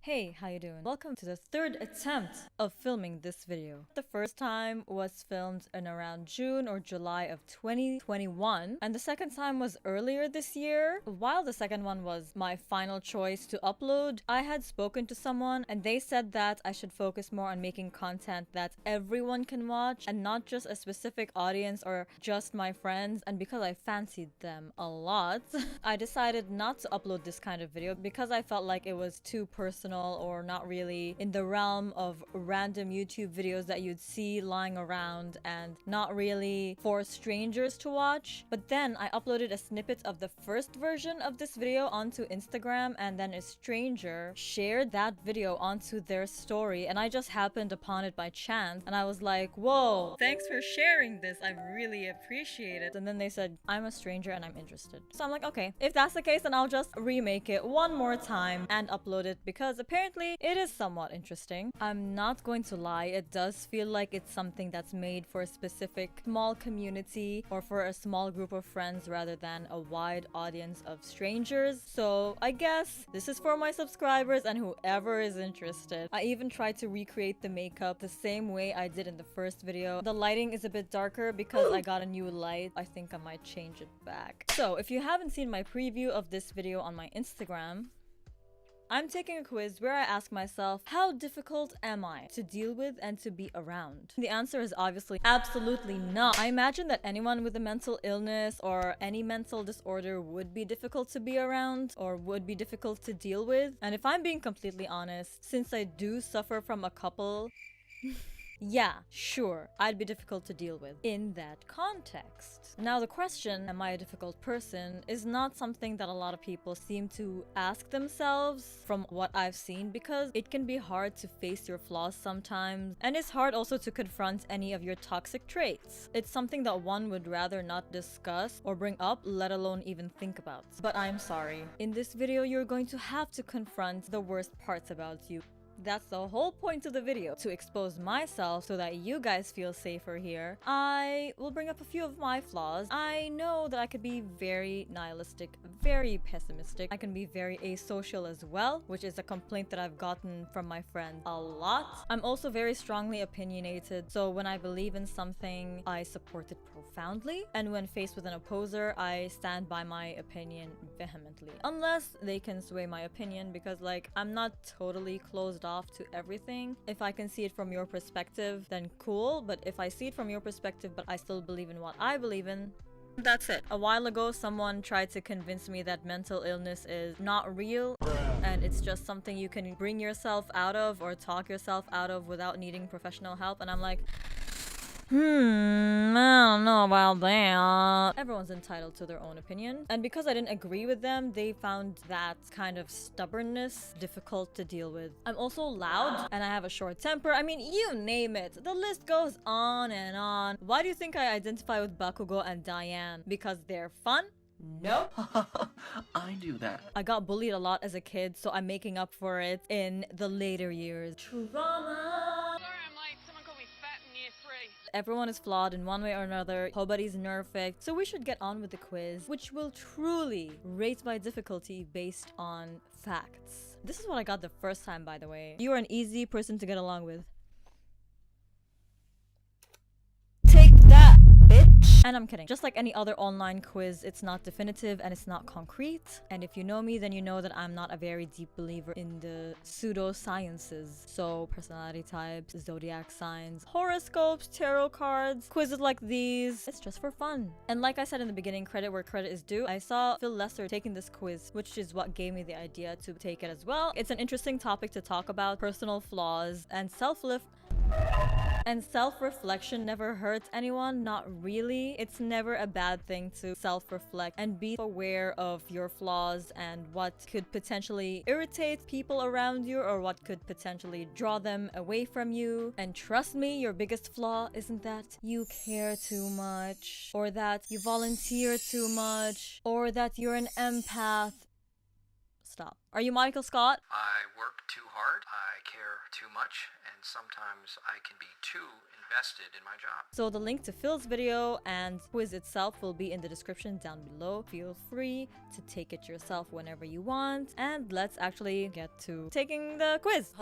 Hey, how you doing? Welcome to the third attempt of filming this video. The first time was filmed in around June or July of 2021, and the second time was earlier this year. While the second one was my final choice to upload, I had spoken to someone and they said that I should focus more on making content that everyone can watch and not just a specific audience or just my friends. And because I fancied them a lot, I decided not to upload this kind of video because I felt like it was too personal or not really in the realm of random YouTube videos that you'd see lying around and not really for strangers to watch. But then I uploaded a snippet of the first version of this video onto Instagram, and then a stranger shared that video onto their story, and I just happened upon it by chance, and I was like, whoa, thanks for sharing this, I really appreciate it. And then they said, I'm a stranger and I'm interested. So I'm like, okay, if that's the case, then I'll just remake it one more time and upload it because apparently it is somewhat interesting. I'm not going to lie, it does feel like it's something that's made for a specific small community or for a small group of friends rather than a wide audience of strangers. So I guess this is for my subscribers and whoever is interested. I even tried to recreate the makeup the same way I did in the first video. The lighting is a bit darker because I got a new light. I think I might change it back. So if you haven't seen my preview of this video on my Instagram, I'm taking a quiz where I ask myself, how difficult am I to deal with and to be around? The answer is obviously absolutely not. I imagine that anyone with a mental illness or any mental disorder would be difficult to be around or would be difficult to deal with. And if I'm being completely honest, since I do suffer from a couple, yeah, sure, I'd be difficult to deal with in that context. Now the question, am I a difficult person, is not something that a lot of people seem to ask themselves from what I've seen, because it can be hard to face your flaws sometimes, and it's hard also to confront any of your toxic traits. It's something that one would rather not discuss or bring up, let alone even think about. But I'm sorry, in this video you're going to have to confront the worst parts about you. That's the whole point of the video, to expose myself so that you guys feel safer here. I will bring up a few of my flaws. I know that I could be very nihilistic, very pessimistic. I can be very asocial as well, which is a complaint that I've gotten from my friends a lot. I'm also very strongly opinionated, so when I believe in something, I support it profoundly. And when faced with an opposer, I stand by my opinion vehemently. Unless they can sway my opinion, because like, I'm not totally closed off to everything. If I can see it from your perspective, then cool, but if I see it from your perspective but I still believe in what I believe in, that's it. A while ago someone tried to convince me that mental illness is not real and it's just something you can bring yourself out of or talk yourself out of without needing professional help, and I'm like, I don't know about that. Everyone's entitled to their own opinion. And because I didn't agree with them, they found that kind of stubbornness difficult to deal with. I'm also loud and I have a short temper. I mean, you name it. The list goes on and on. Why do you think I identify with Bakugo and Diane? Because they're fun? Nope. I do that. I got bullied a lot as a kid, so I'm making up for it in the later years. Trauma! Everyone is flawed in one way or another. Nobody's perfect. So we should get on with the quiz, which will truly rate my difficulty based on facts. This is what I got the first time, by the way. You are an easy person to get along with. Take that, bitch! And I'm kidding. Just like any other online quiz, it's not definitive and it's not concrete. And if you know me, then you know that I'm not a very deep believer in the pseudosciences. So personality types, zodiac signs, horoscopes, tarot cards, quizzes like these. It's just for fun. And like I said in the beginning, credit where credit is due. I saw Phil Lesser taking this quiz, which is what gave me the idea to take it as well. It's an interesting topic to talk about, personal flaws and self-reflection never hurts anyone, not really. It's never a bad thing to self-reflect and be aware of your flaws and what could potentially irritate people around you or what could potentially draw them away from you. And trust me, your biggest flaw isn't that you care too much, or that you volunteer too much, or that you're an empath. Stop. Are you Michael Scott? I work too hard, I care too much, and sometimes I can be too invested in my job. So the link to Phil's video and quiz itself will be in the description down below. Feel free to take it yourself whenever you want. And let's actually get to taking the quiz.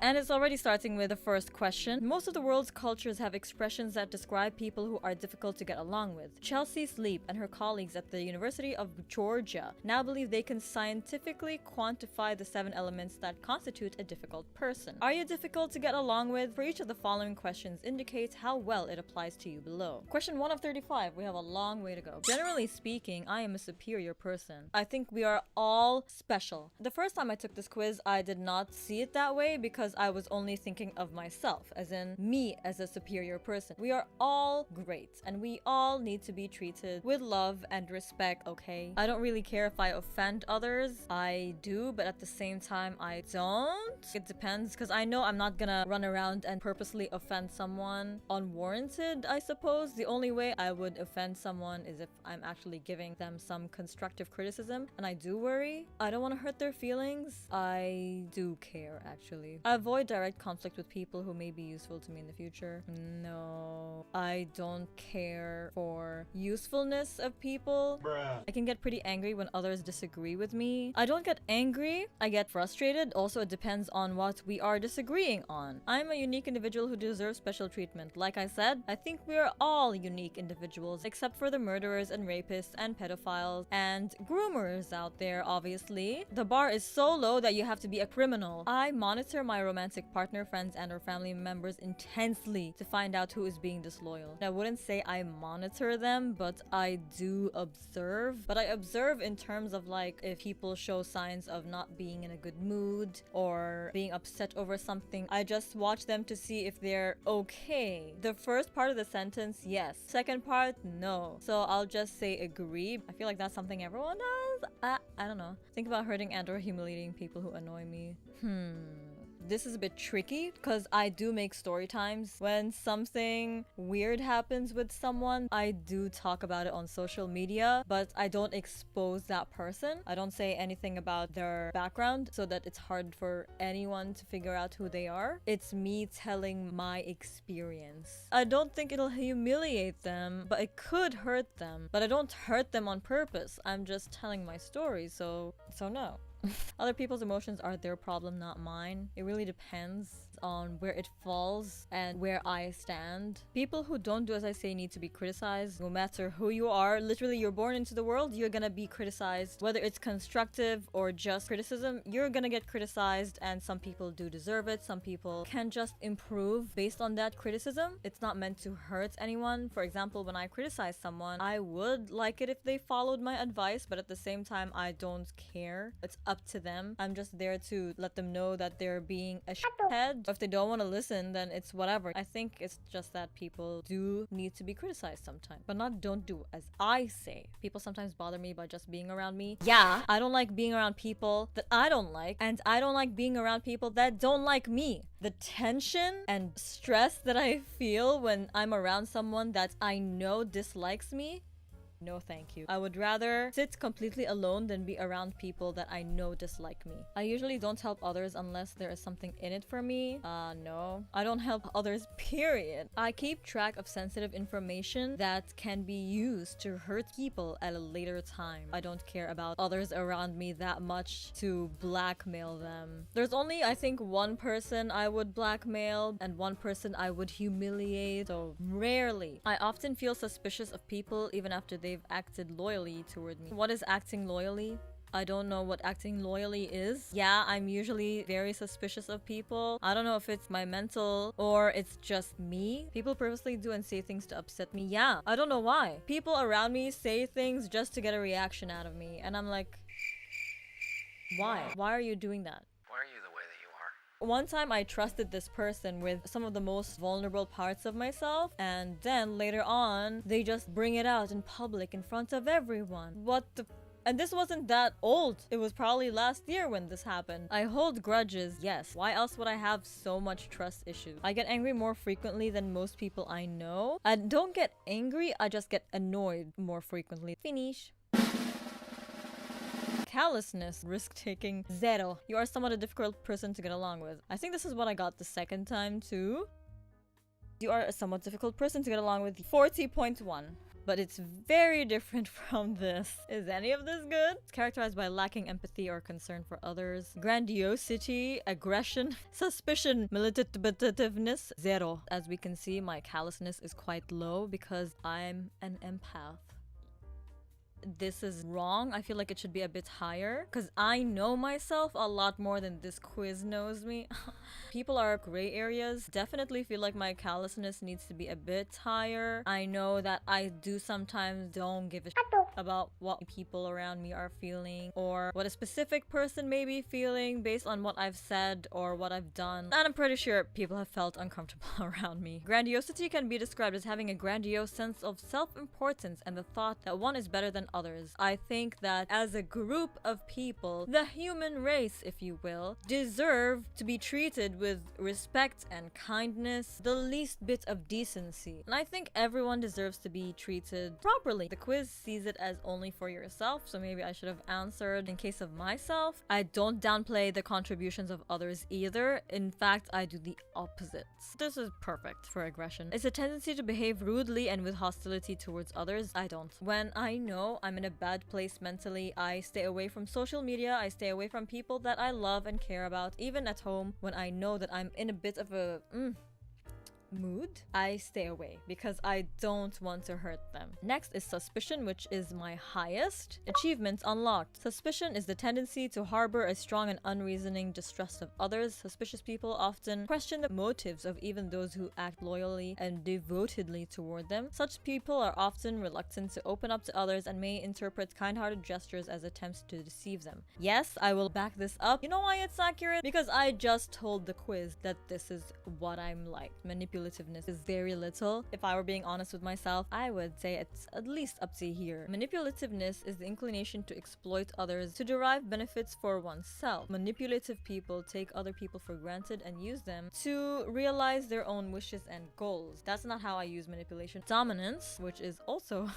And it's already starting with the first question. Most of the world's cultures have expressions that describe people who are difficult to get along with. Chelsea Sleep and her colleagues at the University of Georgia now believe they can scientifically quantify the 7 elements that constitute a difficult person. Are you difficult to get along with? For each of the following questions indicates how well it applies to you below. Question 1 of 35. We have a long way to go. Generally speaking, I am a superior person. I think we are all special. The first time I took this quiz, I did not see it that way because I was only thinking of myself, as in me as a superior person. We are all great and we all need to be treated with love and respect, okay? I don't really care if I offend others. I do, but at the same time, I don't. It depends, because I know I'm not gonna run around and purposely offend someone unwarranted, I suppose. The only way I would offend someone is if I'm actually giving them some constructive criticism, and I do worry. I don't want to hurt their feelings. I do care, actually. I avoid direct conflict with people who may be useful to me in the future. No, I don't care for usefulness of people. Bruh. I can get pretty angry when others disagree with me. I don't get angry, I get frustrated. Also, it depends on what we are disagreeing on. I'm a unique individual who deserves special treatment. Like I said, I think we are all unique individuals, except for the murderers and rapists and pedophiles and groomers out there, obviously. The bar is so low that you have to be a criminal. I monitor my romantic partner, friends, and or family members intensely to find out who is being disloyal. I wouldn't say I monitor them, but I do observe. But I observe in terms of like if people show signs of not being in a good mood or being upset over something. I just watch them to see if they're okay. The first part of the sentence, yes. Second part, no. So I'll just say agree. I feel like that's something everyone does. I don't know. Think about hurting and or humiliating people who annoy me. This is a bit tricky because I do make story times. When something weird happens with someone, I do talk about it on social media, but I don't expose that person. I don't say anything about their background so that it's hard for anyone to figure out who they are. It's me telling my experience. I don't think it'll humiliate them, but it could hurt them. But I don't hurt them on purpose. I'm just telling my story, so no. Other people's emotions are their problem, not mine. It really depends on where it falls and where I stand. People who don't do as I say need to be criticized. No matter who you are, literally you're born into the world, you're gonna be criticized. Whether it's constructive or just criticism, you're gonna get criticized, and some people do deserve it. Some people can just improve based on that criticism. It's not meant to hurt anyone. For example, when I criticize someone, I would like it if they followed my advice, but at the same time, I don't care. It's up to them. I'm just there to let them know that they're being a shithead. If they don't want to listen, then it's whatever. I think it's just that people do need to be criticized sometimes, but not don't do as I say. People sometimes bother me by just being around me. Yeah, I don't like being around people that I don't like, and I don't like being around people that don't like me. The tension and stress that I feel when I'm around someone that I know dislikes me, no thank you. I would rather sit completely alone than be around people that I know dislike me. I usually don't help others unless there is something in it for me. No. I don't help others, period. I keep track of sensitive information that can be used to hurt people at a later time. I don't care about others around me that much to blackmail them. There's only, I think, one person I would blackmail and one person I would humiliate, so rarely. I often feel suspicious of people even after they've acted loyally toward me. What is acting loyally? I don't know what acting loyally is. Yeah, I'm usually very suspicious of people. I don't know if it's my mental or it's just me. People purposely do and say things to upset me. Yeah, I don't know why. People around me say things just to get a reaction out of me. And I'm like, why? Why are you doing that? Why are you the way that you are? One time I trusted this person with some of the most vulnerable parts of myself, and then later on, they just bring it out in public in front of everyone. What the... And this wasn't that old. It was probably last year when this happened. I hold grudges, yes. Why else would I have so much trust issues? I get angry more frequently than most people I know. I don't get angry, I just get annoyed more frequently. Finish. Callousness, risk-taking, 0. You are somewhat a difficult person to get along with. I think this is what I got the second time too. You are a somewhat difficult person to get along with, 40.1. But it's very different from this. Is any of this good? It's characterized by lacking empathy or concern for others. Grandiosity, aggression, suspicion, militativeness, 0. As we can see, my callousness is quite low because I'm an empath. This is wrong. I feel like it should be a bit higher because I know myself a lot more than this quiz knows me. People are gray areas. Definitely feel like my callousness needs to be a bit higher. I know that I do sometimes don't give a shit about what people around me are feeling or what a specific person may be feeling based on what I've said or what I've done. And I'm pretty sure people have felt uncomfortable around me. Grandiosity can be described as having a grandiose sense of self-importance and the thought that one is better than others. I think that as a group of people, the human race, if you will, deserve to be treated with respect and kindness, the least bit of decency. And I think everyone deserves to be treated properly. The quiz sees it as only for yourself, so maybe I should have answered in case of myself. I don't downplay the contributions of others either. In fact, I do the opposite. This is perfect for aggression. It's a tendency to behave rudely and with hostility towards others. I don't. When I know I'm in a bad place mentally, I stay away from social media. I stay away from people that I love and care about. Even at home, when I know that I'm in a bit of a mood, I stay away because I don't want to hurt them. Next is suspicion, which is my highest. Achievements unlocked. Suspicion is the tendency to harbor a strong and unreasoning distrust of others. Suspicious people often question the motives of even those who act loyally and devotedly toward them. Such people are often reluctant to open up to others and may interpret kind-hearted gestures as attempts to deceive them. Yes, I will back this up. You know why it's accurate? Because I just told the quiz that this is what I'm like. Manipulativeness is very little. If I were being honest with myself, I would say it's at least up to here. Manipulativeness is the inclination to exploit others to derive benefits for oneself. Manipulative people take other people for granted and use them to realize their own wishes and goals. That's not how I use manipulation. Dominance, which is also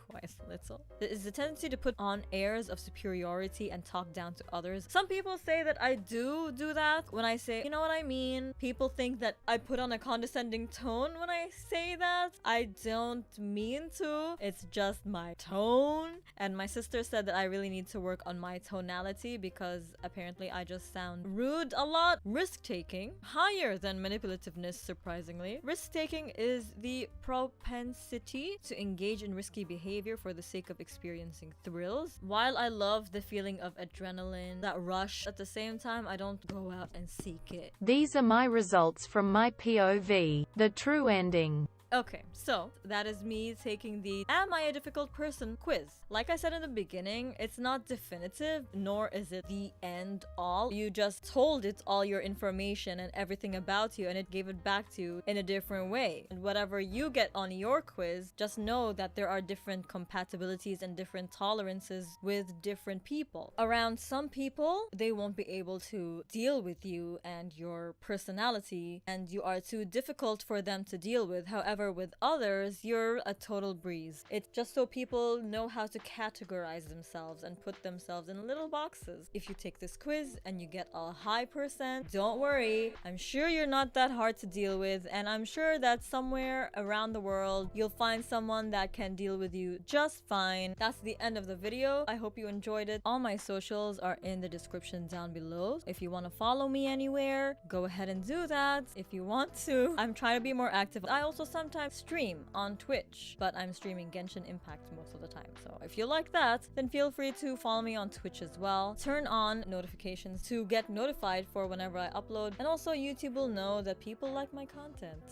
quite little. There is a tendency to put on airs of superiority and talk down to others. Some people say that I do that when I say, you know what I mean? People think that I put on a condescending tone when I say that. I don't mean to. It's just my tone. And my sister said that I really need to work on my tonality because apparently I just sound rude a lot. Risk-taking, higher than manipulativeness, surprisingly. Risk-taking is the propensity to engage in risky behavior for the sake of experiencing thrills. While I love the feeling of adrenaline, that rush, at the same time, I don't go out and seek it. These are my results from my POV. The true ending. Okay, so that is me taking the Am I a Difficult Person quiz. Like I said in the beginning, it's not definitive, nor is it the end all. You just told it all your information and everything about you, and it gave it back to you in a different way. And whatever you get on your quiz, just know that there are different compatibilities and different tolerances with different people. Around some people, they won't be able to deal with you and your personality, and you are too difficult for them to deal with. However, with others, you're a total breeze. It's just so people know how to categorize themselves and put themselves in little boxes. If you take this quiz and you get a high percent, don't worry. I'm sure you're not that hard to deal with, and I'm sure that somewhere around the world, you'll find someone that can deal with you just fine. That's the end of the video. I hope you enjoyed it. All my socials are in the description down below. If you want to follow me anywhere, go ahead and do that if you want to. I'm trying to be more active. I also sometimes stream on Twitch, but I'm streaming Genshin Impact most of the time. So if you like that, then feel free to follow me on Twitch as well. Turn on notifications to get notified for whenever I upload. And also YouTube will know that people like my content.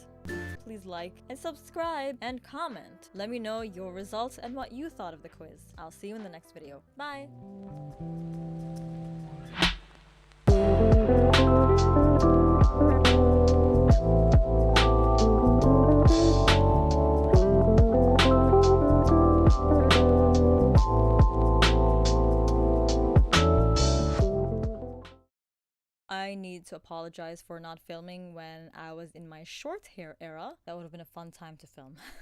Please like and subscribe and comment. Let me know your results and what you thought of the quiz. I'll see you in the next video. Bye! I need to apologize for not filming when I was in my short hair era. That would have been a fun time to film.